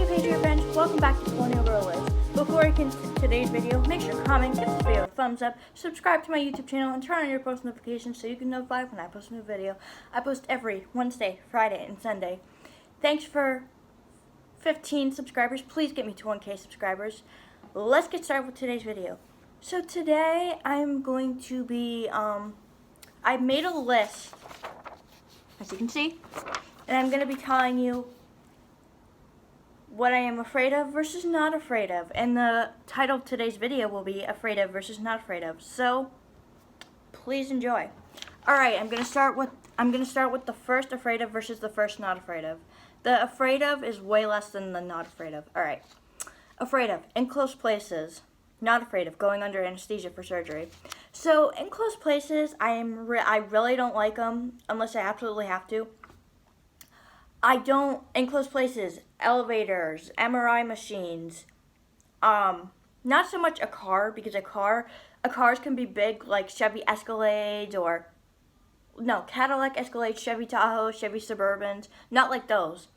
Hey Patriot friends, welcome back to Colonial Gorillas. Before I get into today's video, make sure to comment, give this video a thumbs up, subscribe to my YouTube channel, and turn on your post notifications so you can notify when I post a new video. I post every Wednesday, Friday, and Sunday. Thanks for 15 subscribers. Please get me to 1K subscribers. Let's get started with today's video. So today I'm going to be, I made a list, as you can see, and I'm going to be telling you what I am afraid of versus not afraid of. And the title of today's video will be Afraid of versus Not Afraid of. So please enjoy. Alright, I'm gonna start with the first afraid of versus the first not afraid of. The afraid of is way less than the not afraid of. Alright. Afraid of enclosed places. Not afraid of going under anesthesia for surgery. So enclosed places, I really don't like them unless I absolutely have to. Enclosed places, elevators, MRI machines, not so much a car, because cars can be big, like Chevy Escalades Cadillac Escalades, Chevy Tahoe, Chevy Suburbans, not like those.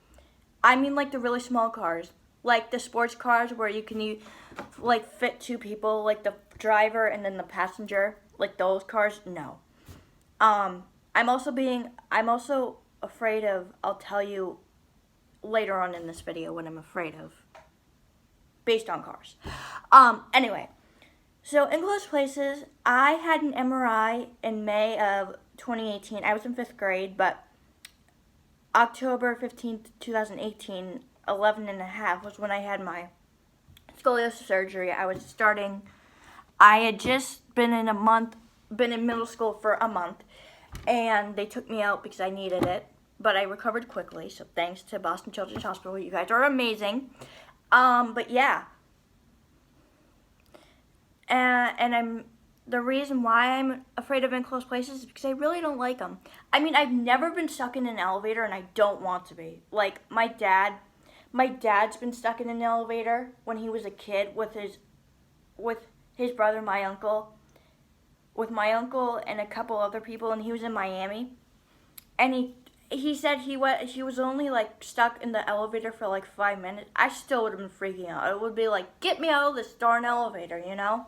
I mean like the really small cars, like the sports cars where you can fit two people, like the driver and then the passenger, like those cars, no. I'm also afraid of, I'll tell you later on in this video what I'm afraid of, based on cars. Anyway, so enclosed places, I had an MRI in May of 2018. I was in 5th grade, but October 15th, 2018, 11 and a half was when I had my scoliosis surgery. I had just been in middle school for a month, and they took me out because I needed it, but I recovered quickly, so thanks to Boston Children's Hospital. You guys are amazing. But yeah. The reason why I'm afraid of enclosed places is because I really don't like them. I mean, I've never been stuck in an elevator, and I don't want to be. Like, my dad's been stuck in an elevator when he was a kid with his brother, my uncle, and a couple other people, and he was in Miami. And he said he was only stuck in the elevator for 5 minutes. I still would have been freaking out. It would be like, get me out of this darn elevator, you know?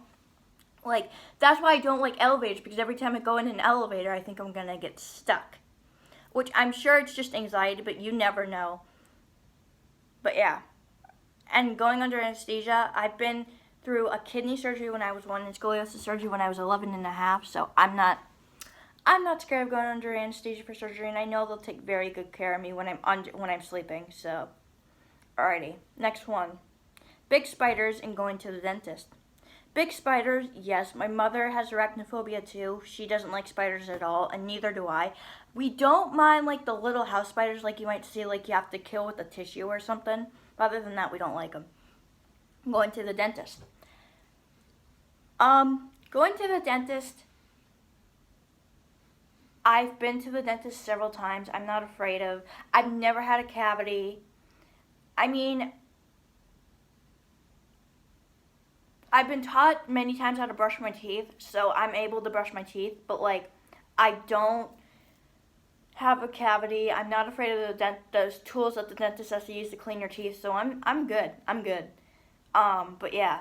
That's why I don't like elevators, because every time I go in an elevator, I think I'm gonna get stuck. Which I'm sure it's just anxiety, but you never know. But yeah. And going under anesthesia, I've been through a kidney surgery when I was 1 and scoliosis surgery when I was 11 and a half, so I'm not scared of going under anesthesia for surgery, and I know they'll take very good care of me when I'm sleeping. So, alrighty, next one. Big spiders and going to the dentist. Big spiders, yes, my mother has arachnophobia too. She doesn't like spiders at all, and neither do I. We don't mind the little house spiders you might see you have to kill with a tissue or something. But other than that, we don't like them. Going to the dentist. Going to the dentist, I've been to the dentist several times. I'm not afraid of. I've never had a cavity. I mean, I've been taught many times how to brush my teeth, so I'm able to brush my teeth, but I don't have a cavity. I'm not afraid of those tools that the dentist has to use to clean your teeth, so I'm good. I'm good. But yeah.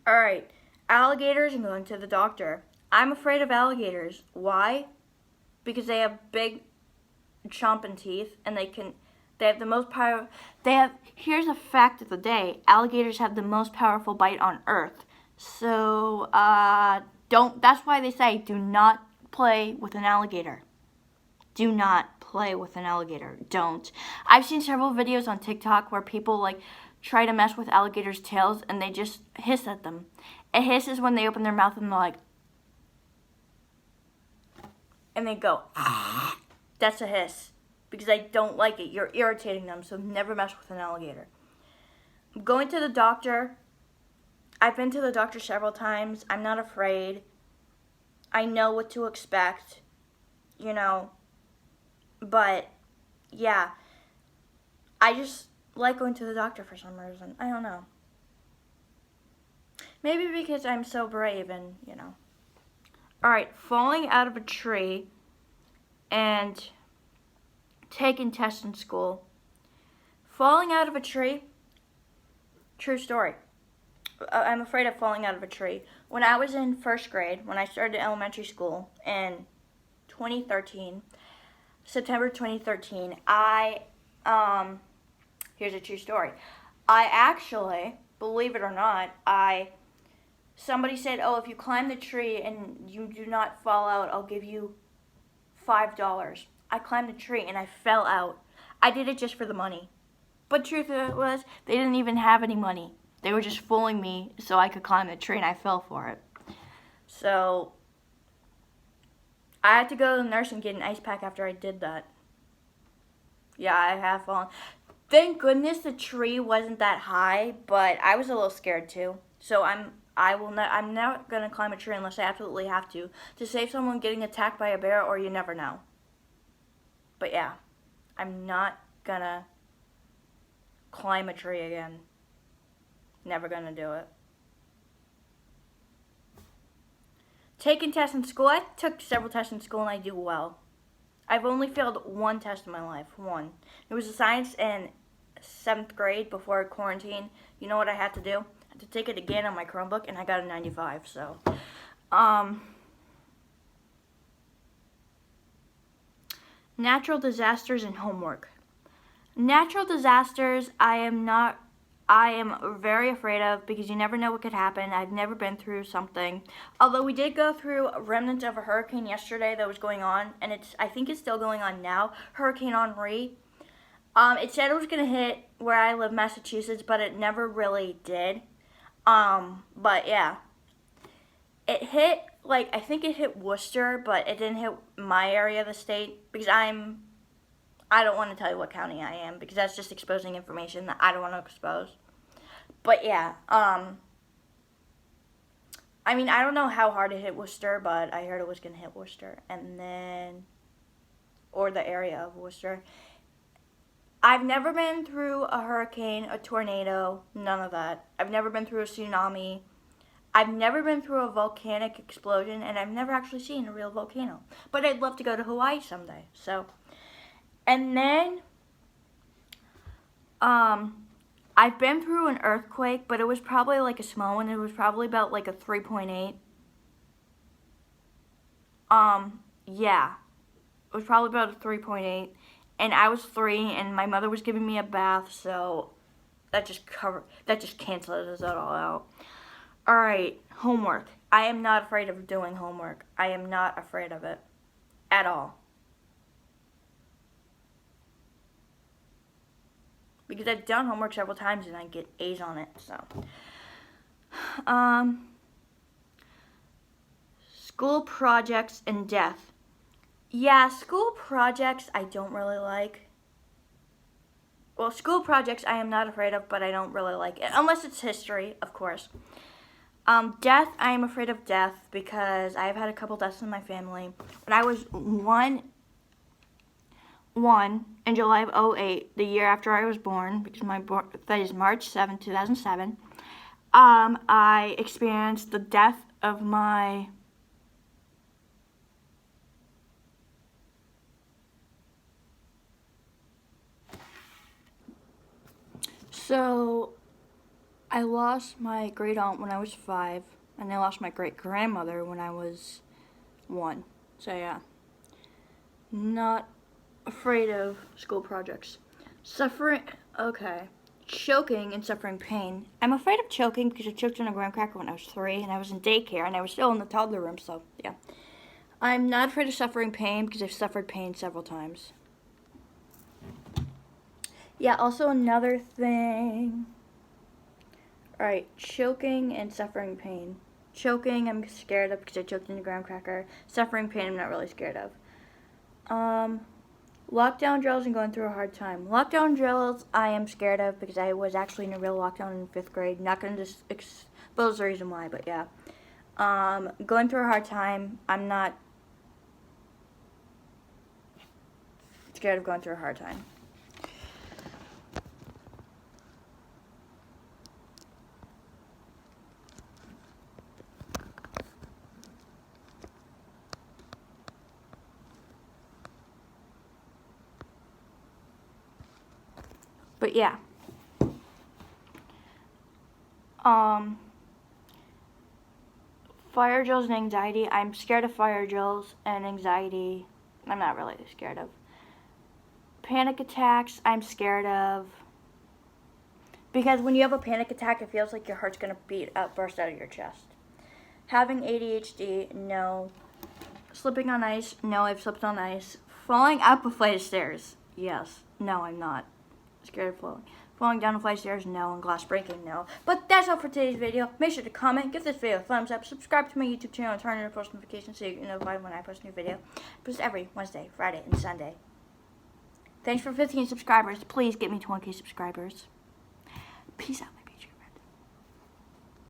Alright, alligators and going to the doctor. I'm afraid of alligators. Why? Because they have big chomping teeth, and they have the most power. Here's a fact of the day. Alligators have the most powerful bite on earth. So, that's why they say do not play with an alligator. Do not play with an alligator. Don't. I've seen several videos on TikTok where people try to mess with alligators' tails and they just hiss at them. It hisses when they open their mouth and they're and they go, ah. That's a hiss. Because I don't like it. You're irritating them, so never mess with an alligator. Going to the doctor. I've been to the doctor several times. I'm not afraid. I know what to expect, you know. But, yeah. I just like going to the doctor for some reason. I don't know. Maybe because I'm so brave and, you know. Alright, falling out of a tree and taking tests in school. Falling out of a tree, true story. I'm afraid of falling out of a tree. When I was in first grade, when I started elementary school in 2013, September 2013, here's a true story. I actually, believe it or not, somebody said, oh, if you climb the tree and you do not fall out, I'll give you $5. I climbed the tree and I fell out. I did it just for the money. But truth was, they didn't even have any money. They were just fooling me so I could climb the tree, and I fell for it. So I had to go to the nurse and get an ice pack after I did that. Yeah, I have fallen. Thank goodness the tree wasn't that high, but I was a little scared too. So I'm not gonna climb a tree unless I absolutely have to save someone getting attacked by a bear, or you never know. But yeah, I'm not gonna climb a tree again. Never gonna do it. Taking tests in school. I took several tests in school and I do well. I've only failed one test in my life. One. It was a science in 7th grade before quarantine. You know what I had to do? I had to take it again on my Chromebook and I got a 95. So, natural disasters and homework. Natural disasters, I am very afraid of because you never know what could happen. I've never been through something. Although we did go through remnants of a hurricane yesterday that was going on, and I think it's still going on now. Hurricane Henri. It said it was going to hit where I live, Massachusetts, but it never really did. But yeah. It hit, I think it hit Worcester, but it didn't hit my area of the state because I don't want to tell you what county I am because that's just exposing information that I don't want to expose. But yeah, I don't know how hard it hit Worcester, but I heard it was going to hit Worcester or the area of Worcester. I've never been through a hurricane, a tornado, none of that. I've never been through a tsunami. I've never been through a volcanic explosion, and I've never actually seen a real volcano. But I'd love to go to Hawaii someday, so... And then, I've been through an earthquake, but it was probably a small one. It was probably about a 3.8. Yeah. It was probably about a 3.8. And I was 3, and my mother was giving me a bath, so that just canceled it all out. Alright, homework. I am not afraid of doing homework. I am not afraid of it. At all. Because I've done homework several times and I get A's on it, so. School projects and death. Yeah, school projects I don't really like. Well, school projects I am not afraid of, but I don't really like it. Unless it's history, of course. Death, I am afraid of death because I've had a couple deaths in my family. When I was one in July of 2008, the year after I was born, because my birthday is March 7, 2007, I experienced the death of my So, I lost my great aunt when I was 5, and I lost my great grandmother when I was 1. So yeah, not afraid of school projects. Choking and suffering pain. I'm afraid of choking because I choked on a graham cracker when I was 3, and I was in daycare, and I was still in the toddler room, so yeah. I'm not afraid of suffering pain because I've suffered pain several times. Yeah, also another thing. Alright, choking and suffering pain. Choking, I'm scared of because I choked in a graham cracker. Suffering pain, I'm not really scared of. Lockdown drills and going through a hard time. Lockdown drills, I am scared of because I was actually in a real lockdown in 5th grade. Not going to just expose the reason why, but yeah. Going through a hard time, I'm not scared of going through a hard time. But yeah. Fire drills and anxiety. I'm scared of fire drills and anxiety. I'm not really scared of. Panic attacks, I'm scared of. Because when you have a panic attack, it feels like your heart's going to burst out of your chest. Having ADHD, no. Slipping on ice, no, I've slipped on ice. Falling up a flight of stairs, yes. No, I'm not. Scared of falling. Falling down a flight of stairs, no. And glass breaking, no. But that's all for today's video. Make sure to comment, give this video a thumbs up, subscribe to my YouTube channel, and turn on post notifications so you get notified when I post a new video. I post every Wednesday, Friday, and Sunday. Thanks for 15 subscribers. Please get me 20K subscribers. Peace out.